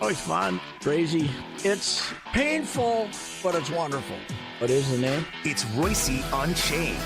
Oh, it's fun, crazy. It's painful, but it's wonderful. What is the name? It's Reusse Unchained.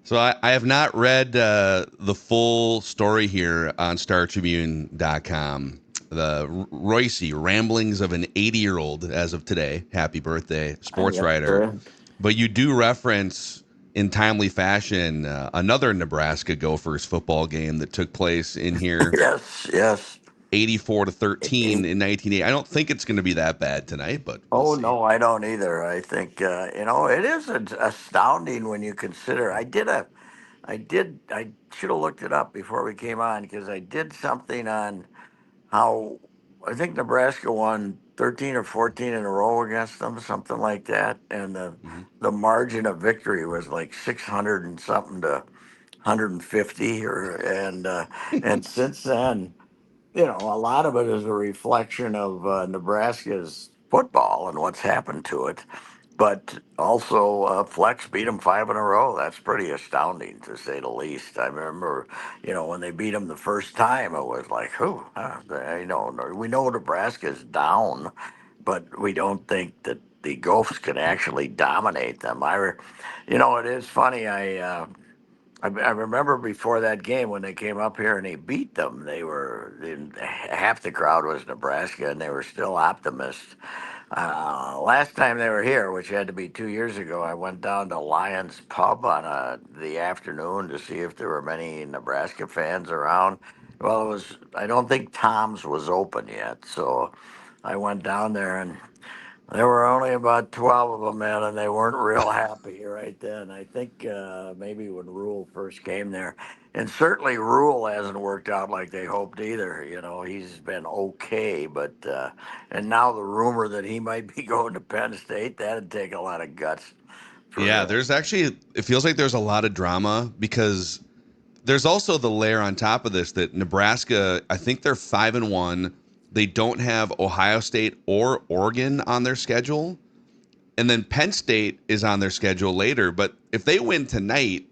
So I have not read the full story here on StarTribune.com. The Reusse Ramblings of an 80-year-old as of today. Happy birthday, sports writer. But you do reference in timely fashion another Nebraska Gophers football game that took place in here. Yes. 84-13 in 1980. I don't think it's going to be that bad tonight, but we'll Oh, see. no, I don't either. I think, it is astounding when you consider. I should have looked it up before we came on because I did something on how I think Nebraska won 13 or 14 in a row against them, something like that. And the margin of victory was like 600 and something to 150 and since then, a lot of it is a reflection of Nebraska's football and what's happened to it. But also, Flex beat them five in a row. That's pretty astounding, to say the least. I remember, when they beat them the first time, it was like, whew, we know Nebraska's down, but we don't think that the Gophers can actually dominate them. It is funny. I remember before that game when they came up here and they beat them, half the crowd was Nebraska and they were still optimists. Last time they were here, which had to be 2 years ago, I went down to Lions Pub on the afternoon to see if there were many Nebraska fans around. Well, I don't think Tom's was open yet, so I went down there and there were only about 12 of them in, and they weren't real happy right then. I think maybe when Rule first came there, and certainly Rule hasn't worked out like they hoped either. He's been okay, but and now the rumor that he might be going to Penn State, that'd take a lot of guts for Yeah, him. there's actually, it feels like there's a lot of drama because there's also the layer on top of this that Nebraska, I think they're 5-1. They don't have Ohio State or Oregon on their schedule. And then Penn State is on their schedule later. But if they win tonight,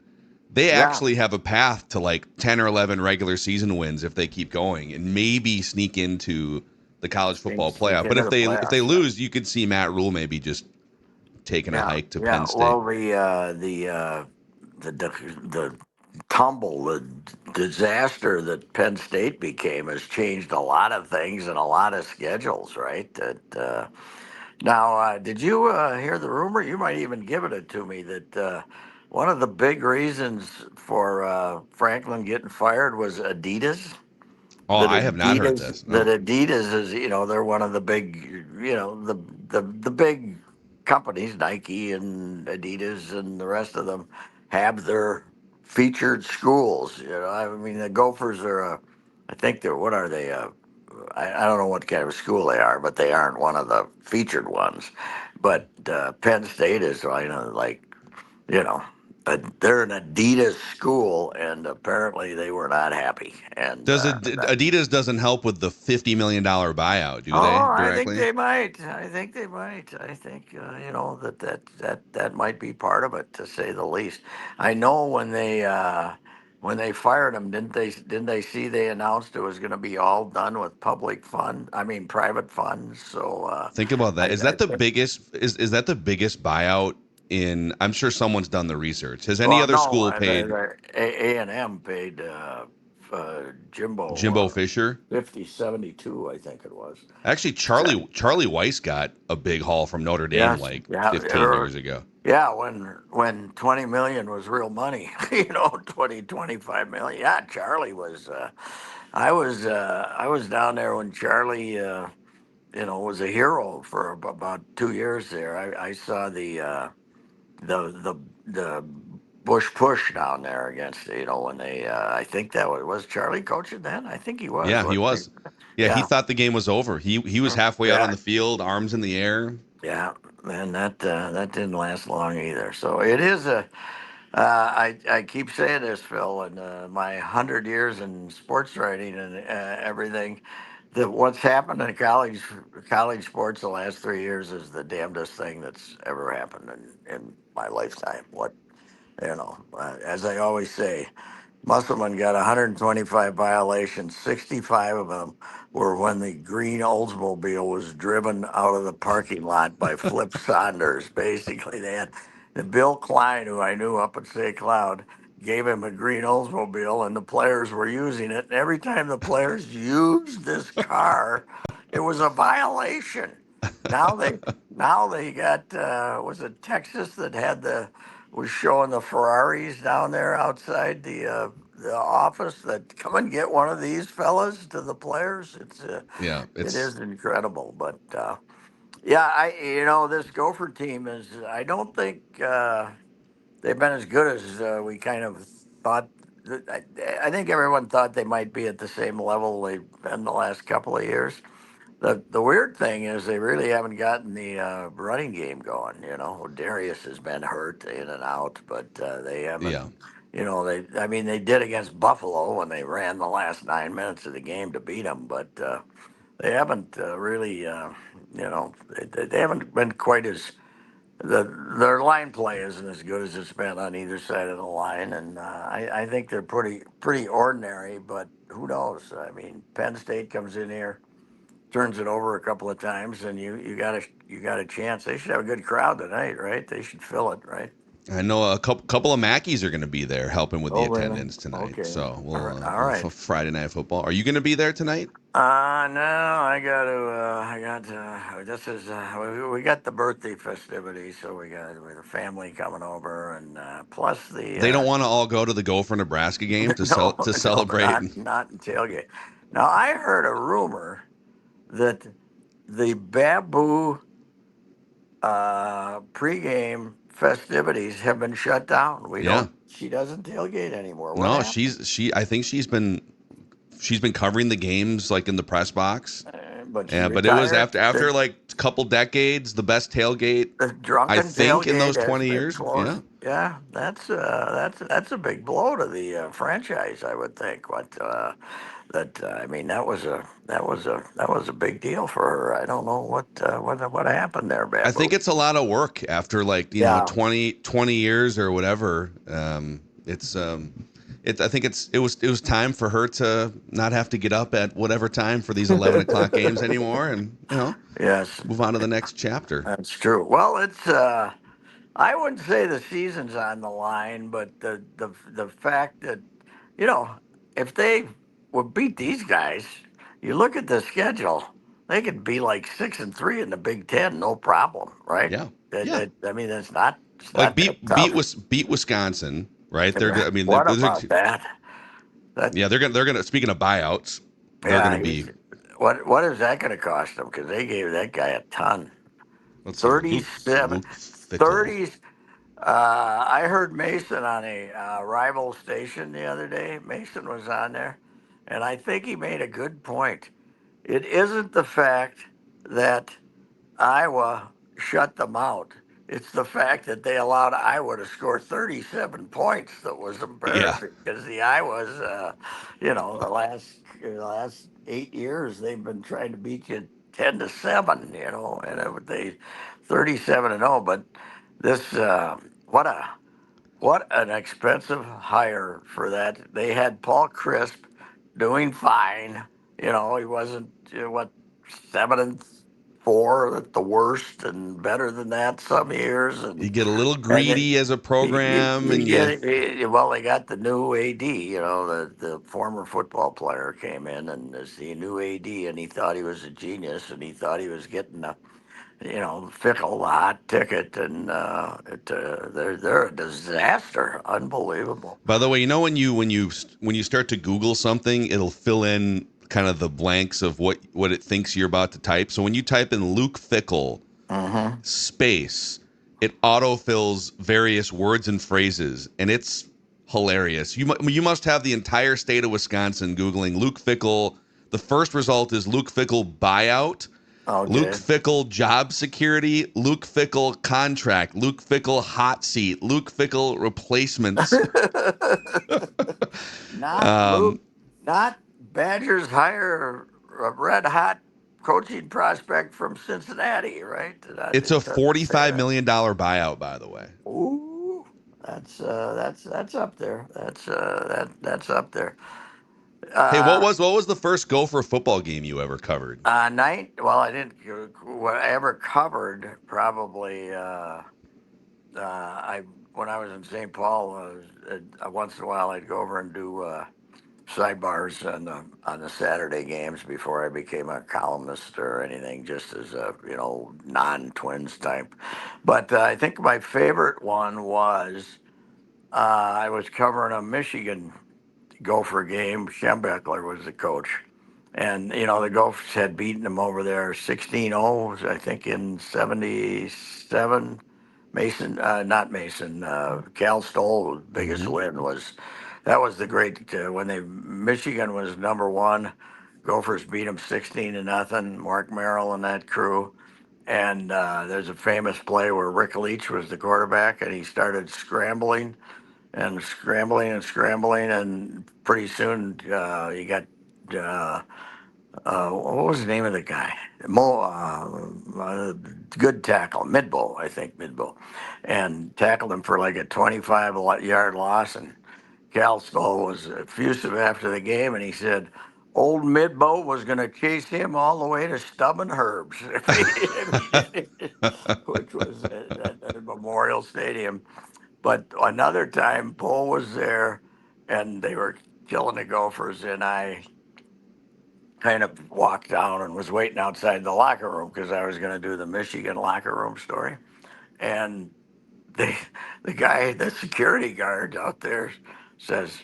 they Yeah, actually have a path to like 10 or 11 regular season wins if they keep going and maybe sneak into the college football sneak playoff. But into if the they playoffs. Yeah. lose, you could see Matt Rule maybe just taking a Yeah, hike to yeah. Penn State. Well, the tumble, the disaster that Penn State became has changed a lot of things and a lot of schedules, right? Did you hear the rumor? You might even give it to me that one of the big reasons for Franklin getting fired was Adidas. Oh, I have not heard this. That No. Adidas is, they're one of the big, the big companies, Nike and Adidas and the rest of them have their featured schools. I mean, the Gophers are, I think they're, what are they? I don't know what kind of school they are, but they aren't one of the featured ones. But Penn State is, you know, they're an Adidas school, and apparently they were not happy. And Adidas doesn't help with the $50 million buyout, do they oh, I think directly? they might. I think they might. I think that might be part of it, to say the least. I know when they fired him, didn't they see they announced it was going to be all done with public fund? I mean, private funds. So Think about that. Is I that the think. biggest is that the biggest buyout in I'm sure someone's done the research. Has any Well, other no, school paid A&M paid Jimbo Jimbo Fisher? 50-72, I think it was. Actually, Charlie Weiss got a big haul from Notre Dame Yes, like yeah, 15 years ago. yeah. When 20 million was real money, 25 million. Yeah, Charlie was. I was down there when Charlie, was a hero for about 2 years there. I saw the Bush push down there against, when they. I think that was Charlie coaching then. I think he was. Yeah, he Wasn't he? was. Yeah, he Yeah, thought the game was over. He was halfway out on yeah. the field, arms in the air. Yeah, and that didn't last long either. So it is a. I keep saying this, Phil, and my 100 years in sports writing and everything. That what's happened in college sports the last 3 years is the damnedest thing that's ever happened in my lifetime. As I always say, Musselman got 125 violations. 65 of them were when the green Oldsmobile was driven out of the parking lot by Flip Saunders. Basically, they had the Bill Klein, who I knew up at St. Cloud, gave him a green Oldsmobile, and the players were using it. And every time the players used this car, it was a violation. Now they got was it Texas that had the was showing the Ferraris down there outside the office that come and get one of these fellas to the players. Yeah, It it's is incredible, but yeah, this Gopher team is. I don't think they've been as good as we kind of thought. I think everyone thought they might be at the same level they've been the last couple of years. The weird thing is they really haven't gotten the running game going. Darius has been hurt in and out, but they haven't. yeah. They did against Buffalo when they ran the last 9 minutes of the game to beat them, but they haven't really. They haven't been quite as their line play isn't as good as it's been on either side of the line, and I think they're pretty ordinary. But who knows? I mean, Penn State comes in here, turns it over a couple of times, and you got a chance. They should have a good crowd tonight, right? They should fill it, right? I know a couple of Mackeys are going to be there helping with the Oh, really? attendance tonight. Okay. So All right. Friday night football. Are you going to be there tonight? No, this is, we got the birthday festivities, so we got the family coming over, and plus They the, don't want to all go to the Gopher-Nebraska game no, to no, celebrate. not in tailgate. Now, I heard a rumor that the Babu pregame festivities have been shut down. Yeah. She doesn't tailgate anymore. What No, happened? I think she's been covering the games like in the press box. But she Yeah, but it was retired. after like a couple decades, the best tailgate The I drunken think in those tailgate has 20 been years. Yeah. closed. Yeah, that's a big blow to the franchise, I would think. I mean, that was a big deal for her. I don't know what happened there, I think Babu. it's a lot of work after like, Yeah, 20 years or whatever. I think it was time for her to not have to get up at whatever time for these 11 o'clock games anymore and, yes, move on to the next chapter. that's true. Well, it's I wouldn't say the season's on the line, but the fact that you know if they would beat these guys, you look at the schedule, they could be like 6-3 in the Big Ten, no problem, right? Yeah. Yeah. I mean, it's not Like that tough. beat Wisconsin, right? Yeah. I mean, What about that? That yeah, they're gonna. Speaking of buyouts, they're gonna yeah. be. What is that going to cost them? Because they gave that guy a ton. Let's see, 37, Luke Fickle. 30. I heard Mason on a rival station the other day. Mason was on there, and I think he made a good point. It isn't the fact that Iowa shut them out. It's the fact that they allowed Iowa to score 37 points that was Yeah. embarrassing because the Iowas, the last 8 years they've been trying to beat you 10-7, and they 37-0. But this, what an expensive hire for that. They had Paul Crisp doing fine. He wasn't 7-4 at the worst, and better than that some years. You And get a little and then greedy as a you, program, you and you. get well. They got the new AD. The former football player came in and is the new AD, and he thought he was a genius, and he thought he was getting a Fickle, the hot ticket, and they're a disaster. Unbelievable. By the way, when you start to Google something, it'll fill in kind of the blanks of what it thinks you're about to type. So when you type in Luke Fickle Mm-hmm. space, it autofills various words and phrases, and it's hilarious. You must have the entire state of Wisconsin Googling Luke Fickle. The first result is Luke Fickle buyout, Luke Okay. Fickle job security, Luke Fickle contract, Luke Fickle hot seat, Luke Fickle replacements. Not Luke. Um, Not Badgers hire a red hot coaching prospect from Cincinnati, right? it's a It doesn't say $45 that. million buyout, by the way. Ooh, That's up there. That's up there. Hey, Uh, what was the first Gopher football game you ever covered? Night. Well, I didn't. What I ever covered probably. I when I was in St. Paul, once in a while I'd go over and do sidebars on the Saturday games before I became a columnist or anything, just as a non-Twins type. But I think my favorite one was I was covering a Michigan Gopher game. Schembechler was the coach. And, the Gophers had beaten them over there 16-0, I think, in 77. Not Mason, Cal Stoll, biggest Mm-hmm. win that was the great, when Michigan was number one, Gophers beat them 16-0, Mark Merrill and that crew. And there's a famous play where Rick Leach was the quarterback and he started scrambling and scrambling and scrambling, and pretty soon you got what was the name of the guy? Good tackle, Midbow, I think Midbow, and tackled him for like a 25-yard loss. And Cal Stoll was effusive after the game, and he said, "Old Midbow was going to chase him all the way to Stubborn Herbs," which was at Memorial Stadium. But another time, Bull was there, and they were killing the Gophers, and I kind of walked down and was waiting outside the locker room because I was going to do the Michigan locker room story. And they, the security guard out there says,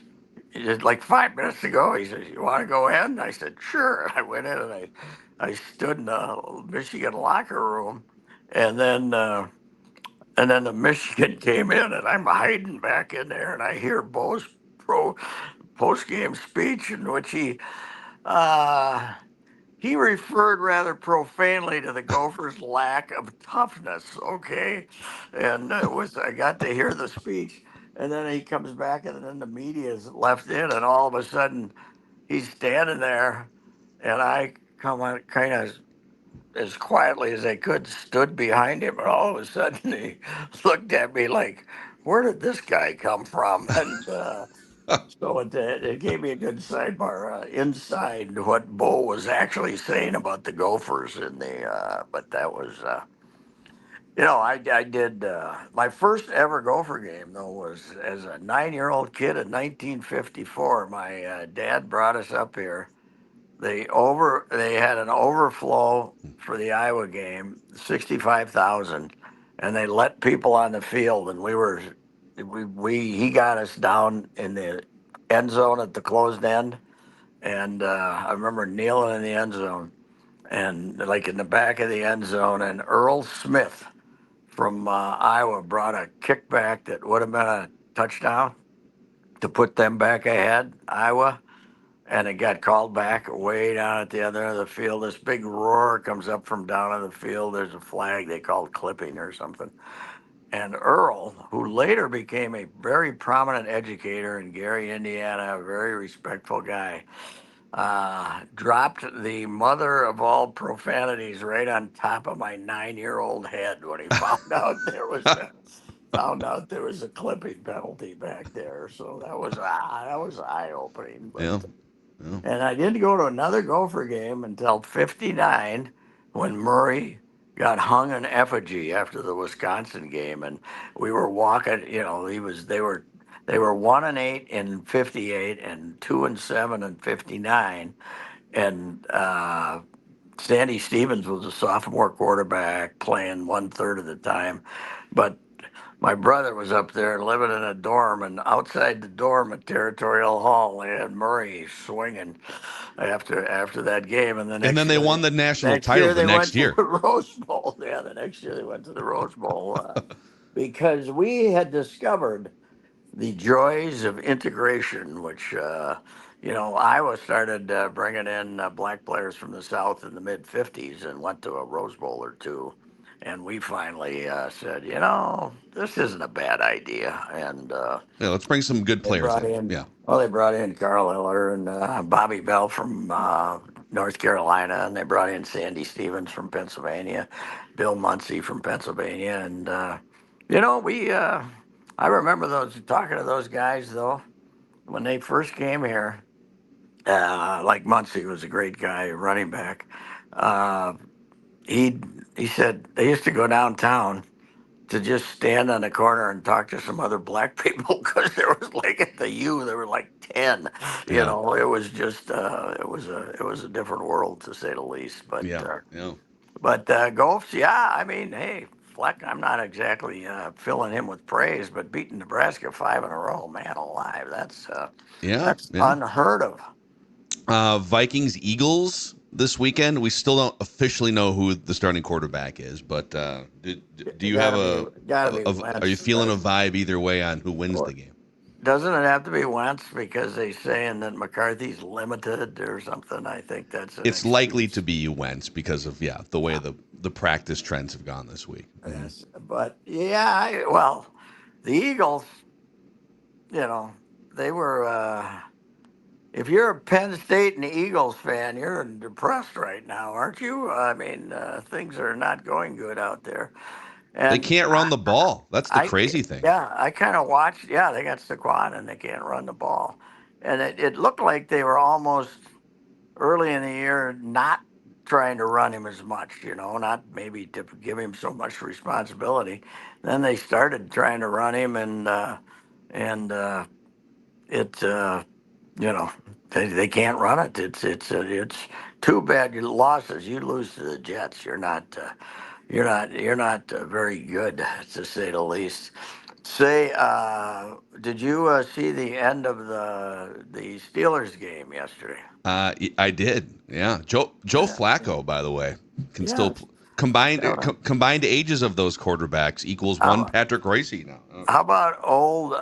just like 5 minutes ago, he says, "You want to go in?" I said, "Sure." I went in and I stood in the Michigan locker room, and then the Michigan came in, and I'm hiding back in there, and I hear Bo's post game speech in which uh, he referred rather profanely to the Gophers' lack of toughness. Okay, and I got to hear the speech, and then he comes back, and then the media is left in, and all of a sudden he's standing there, and I come on kind of as quietly as I could, stood behind him, and all of a sudden he looked at me like, "Where did this guy come from?" And so it gave me a good sidebar inside what Bo was actually saying about the Gophers in the. But that was, I did my first ever Gopher game though was as a 9-year-old kid in 1954. My dad brought us up here. They had an overflow for the Iowa game, 65,000, and they let people on the field, and he got us down in the end zone at the closed end, and I remember kneeling in the end zone and like in the back of the end zone, and Earl Smith from Iowa brought a kickback that would have been a touchdown to put them back ahead, Iowa, and it got called back way down at the other end of the field. This big roar comes up from down on the field. There's a flag they called clipping or something. And Earl, who later became a very prominent educator in Gary, Indiana, a very respectful guy, dropped the mother of all profanities right on top of my 9-year-old head when he found out there was a clipping penalty back there. So that was eye opening. But Yeah. Yeah. and I didn't go to another Gopher game until '59 when Murray got hung in effigy after the Wisconsin game, and we were walking. They were 1-8 in '58 and 2-7 in '59, and Sandy Stevens was a sophomore quarterback playing 1/3 of the time, but my brother was up there living in a dorm, and outside the dorm at Territorial Hall, they had Murray swinging after that game. And the And then they won the national title the they next went to year. the Rose Bowl. Yeah, the next year they went to the Rose Bowl because we had discovered the joys of integration, which Iowa started bringing in black players from the South in the mid '50s and went to a Rose Bowl or two, and we finally said, this isn't a bad idea, and Yeah, let's bring some good they players brought in. in Yeah. they brought in Carl Eller and Bobby Bell from North Carolina, and they brought in Sandy Stevens from Pennsylvania, Bill Muncie from Pennsylvania, and we. I remember talking to those guys though when they first came here. Like Muncie was a great guy, running back. Uh, he he said they used to go downtown to just stand on the corner and talk to some other black people because there was like at the U there were like 10. You Yeah. know, it was just it was a different world to say the least. But Yeah. Yeah. Gophs, yeah, I mean, hey, Fleck, I'm not exactly filling him with praise, but beating Nebraska 5 in a row, man alive, Yeah. that's Yeah. unheard of. Vikings-Eagles this weekend. We still don't officially know who the starting quarterback is, but do It you have gotta be are you Wentz. feeling a vibe either way on who wins the game? Doesn't it have to be Wentz because they saying that McCarthy's limited or something? I think that's an It's likely to excuse. be Wentz because of the way Yeah, the practice trends have gone this week. Mhm. yes. But yeah, well, the Eagles, you know, they were. If you're a Penn State and Eagles fan, you're depressed right now, aren't you? I mean, things are not going good out there. They And can't run the ball. That's the I crazy thing. yeah, I kind of watched. Yeah, they got Saquon and they can't run the ball, and it looked like they were almost early in the year not trying to run him as much. You know, not maybe to give him so much responsibility. Then they started trying to run him, and it you know they can't run it. It's too bad. You losses. You lose to the Jets. You're not very good, to say the least. Say, did you see the end of the Steelers game yesterday? I did. Yeah. Joe Yeah, Flacco, by the way, can still yeah. combined ages of those quarterbacks equals one How, Patrick Reusse now. how about old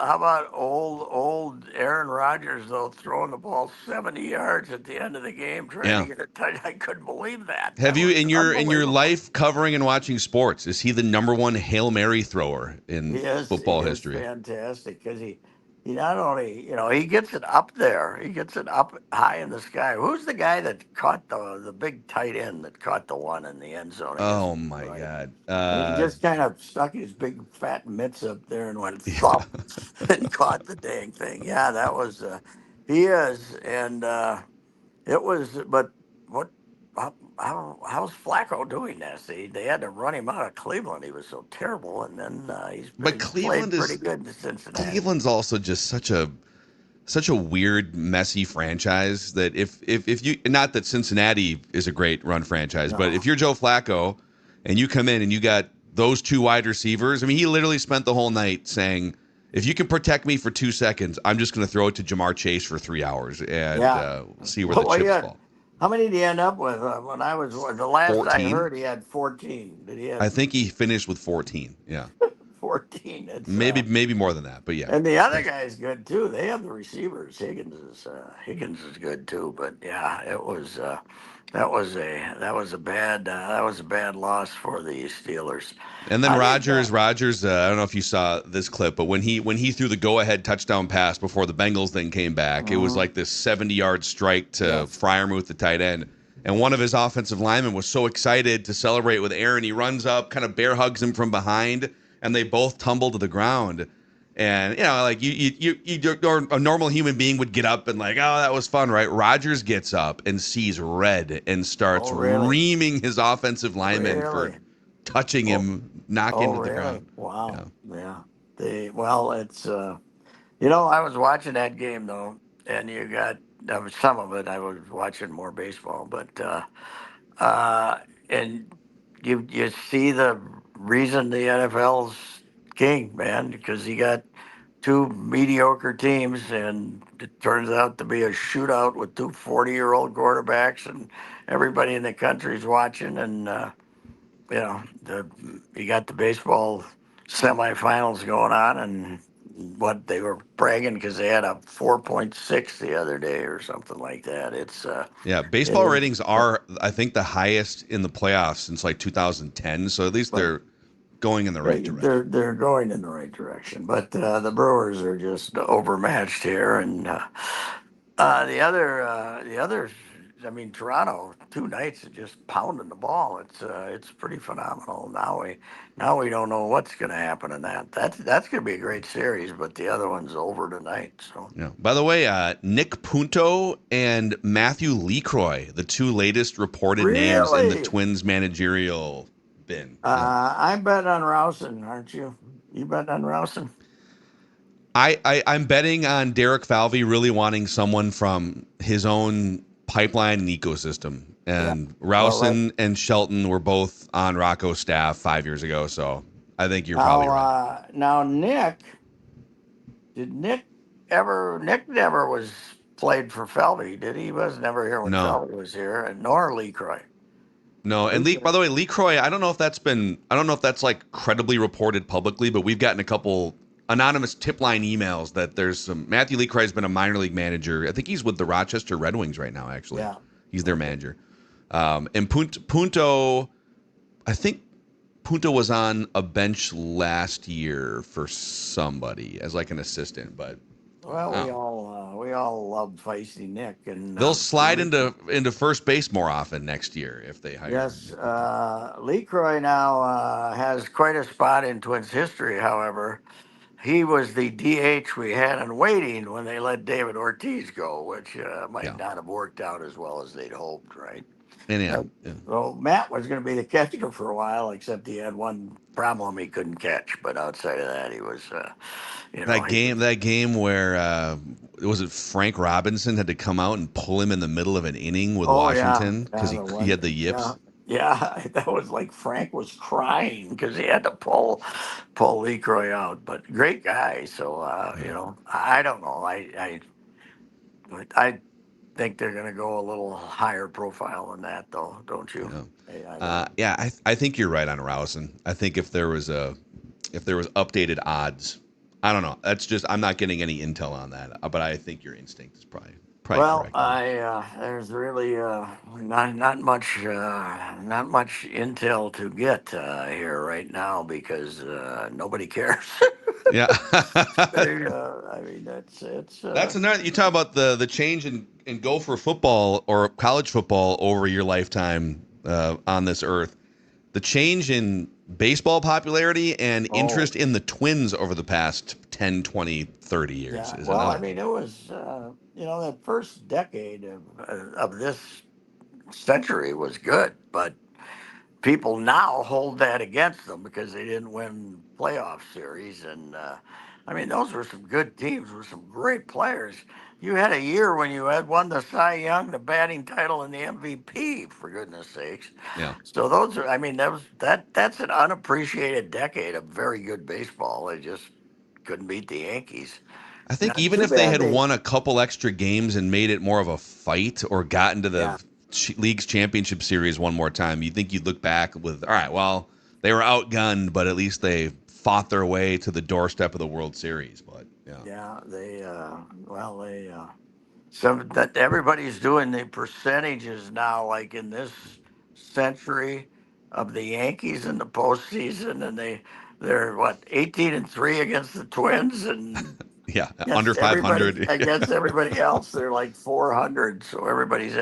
Aaron Rodgers though throwing the ball 70 yards at the end of the game trying to Yeah. get a touch? I couldn't believe that. Have That you was in your unbelievable. life covering and watching sports? Is he the number one Hail Mary thrower in He football is history? fantastic because he not only he gets it up there, he gets it up high in the sky. Who's the guy that caught the big tight end that caught the one in the end zone against Oh my Detroit? God. He just kind of stuck his big fat mitts up there and went Yeah. thump and caught the dang thing. Yeah, that was he is, and it was. But what? How's Flacco doing this? They had to run him out of Cleveland. He was so terrible, and then But he's played pretty good in Cincinnati. Cleveland's also just such a weird, messy franchise that if you, not that Cincinnati is a great run franchise, but No, if you're Joe Flacco and you come in and you got those two wide receivers, I mean, he literally spent the whole night saying, if you can protect me for 2 seconds, I'm just going to throw it to Jamar Chase for 3 hours and yeah. see where the Well, chips yeah. fall. How many did he end up with? When I was the last I 14. heard, he had 14. Did he I have think he finished with 14. Yeah, 14? It's maybe more than that, but yeah. And the other guy's good too. They have the receivers. Higgins is good too. But yeah, it was that was a bad loss for the Steelers. And then I think Rogers. I don't know if you saw this clip, but when he threw the go-ahead touchdown pass before the Bengals then came back, it was mhm, like this 70-yard strike to yes, Freiermuth, the tight end. And one of his offensive linemen was so excited to celebrate with Aaron. He runs up, kind of bear hugs him from behind, and they both tumble to the ground. And like or a normal human being would get up and like, oh, that was fun, right? Rogers gets up and sees red and starts oh really, reaming his offensive lineman for really, touching oh him, knocking oh him to the really, ground. wow, Yeah. yeah. It's I was watching that game though, and you got some of it. I was watching more baseball, but Uh, and you see the reason the NFL's king, man, because you got two mediocre teams, and it turns out to be a shootout with two 40-year-old quarterbacks, and everybody in the country's watching, and you got the baseball semifinals going on, and what they were bragging because they had a 4.6 the other day or something like that. Yeah. It Baseball is. ratings are, I think, the highest in the playoffs since like 2010. So at least But they're going in the right they're direction. they're going in the right direction, but the Brewers are just overmatched here, and the other I mean, Toronto 2 nights of just pounding the ball. It's pretty phenomenal. Now we don't know what's going to happen in that. That's going to be a great series, but the other one's over tonight. So Yeah. By the way, Nick Punto and Matthew LeCroy, the two latest reported names in the really, Twins managerial bin. Yeah. I bet on Reussen, aren't you? You bet on Reussen? I'm betting on Derek Falvey really wanting someone from his own pipeline and ecosystem. Yeah. And Well, Rousen and Shelton were both on Rocco's staff 5 years ago, so I think you're probably right. now Nick, did Nick ever? Nick never was played for Felby, did he? He was never here when No, Felby was here, and nor Lee Croy. no. And Lee, by the way, LeCroy, I don't know if that's like credibly reported publicly, but we've gotten a couple anonymous tip line emails that there's some Matthew LeCroy has been a minor league manager. I think he's with the Rochester Red Wings right now. Actually, Yeah. he's their manager. And Punto, I think Punto was on a bench last year for somebody as like an assistant, but Well, we oh, all love feisty Nick, and they'll slide into first base more often next year if they hire. yes, Lee Croy now has quite a spot in Twins history. However, he was the DH we had in waiting when they let David Ortiz go, which might Yeah, not have worked out as well as they'd hoped, right? and Uh, yeah. well, Matt was going to be the catcher for a while, except he had one problem he couldn't catch. But outside of that, he was, he was. That game where was it Frank Robinson had to come out and pull him in the middle of an inning with Oh yeah, Washington because yeah, the he one, had the yeah, yips. yeah. That was like Frank was crying because he had to pull Lee Croy out. But great guy. So Yeah, I don't know. I think they're going to go a little higher profile than that, though, don't you? yeah. I don't. Yeah, I think you're right on Rousen. I think if there was updated odds, I don't know. That's just I'm not getting any intel on that, but I think your instinct is probably Well, correct there. there's really not much intel to get here right now because nobody cares. Yeah, I mean, it's that's another. You talk about the change in Gopher football or college football over your lifetime on this earth. The change in baseball popularity and oh interest in the Twins over the past 10, 20, 30 years yeah. is Well, I another mean, thing. it was that first decade of this century was good, but people now hold that against them because they didn't win playoff series. And I mean, those were some good teams with some great players. You had a year when you had won the Cy Young, the batting title, and the MVP. For goodness sakes! Yeah. So those are. I mean, that's an unappreciated decade of very good baseball. They just couldn't beat the Yankees. I Now, think even too if they bad had they. won a couple extra games and made it more of a fight or gotten to Yeah. the league's championship series one more time, you think you'd look back with, all right, well, they were outgunned, but at least they fought their way to the doorstep of the World Series. But yeah, Yeah. They. So that everybody's doing the percentages now, like in this century of the Yankees in the postseason, and they're what 18-3 against the Twins, and yeah, under 500. against everybody else they're like 400. So everybody's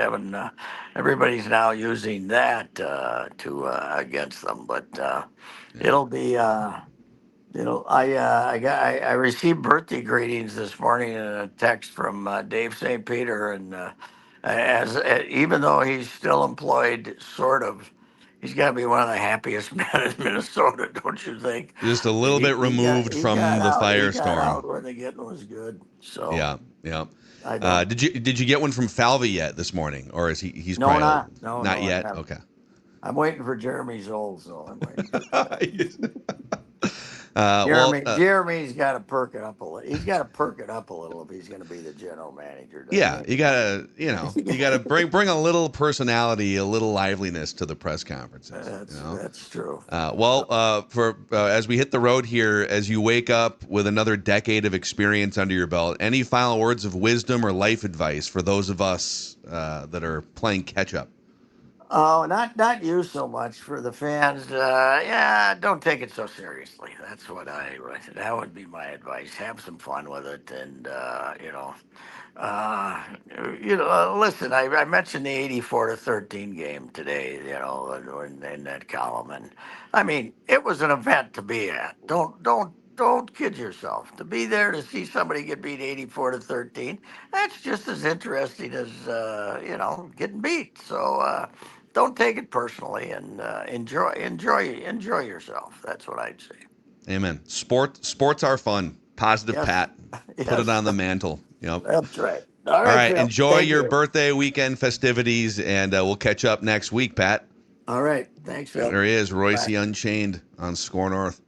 now using that to against them, but Yeah. it'll be. I received birthday greetings this morning in a text from Dave St. Peter, and even though he's still employed, sort of, he's got to be one of the happiest men in Minnesota, don't you think? Just a little bit removed He got from the out. He got firestorm. out when the getting was good. So Yeah, yeah. I don't. Did you get one from Falvey yet this morning, or is he's No, probably no. not I yet? haven't. Okay. I'm waiting for Jeremy's old, so I'm waiting for that. Well, Jeremy's got to perk it up a little. He's got to perk it up a little if he's going to be the general manager, yeah, doesn't you gotta bring a little personality, a little liveliness to the press conferences. That's true. For as we hit the road here, as you wake up with another decade of experience under your belt, any final words of wisdom or life advice for those of us that are playing catch up? Oh, not you so much for the fans. Yeah, don't take it so seriously. That would be my advice. Have some fun with it, and Uh, listen, I mentioned the 84-13 game today, in that column, and I mean, it was an event to be at. Don't kid yourself. To be there to see somebody get beat 84-13, that's just as interesting as getting beat. So don't take it personally, and enjoy yourself. That's what I'd say. Amen. Sports are fun. Positive Yes, Pat. Put it yes, on the mantle. Yep. that's right. All All right, right. Phil. Enjoy Thank your you. birthday weekend festivities, and we'll catch up next week, Pat. All right. Thanks, Phil. There he is, Bye. Reusse Unchained on Score North.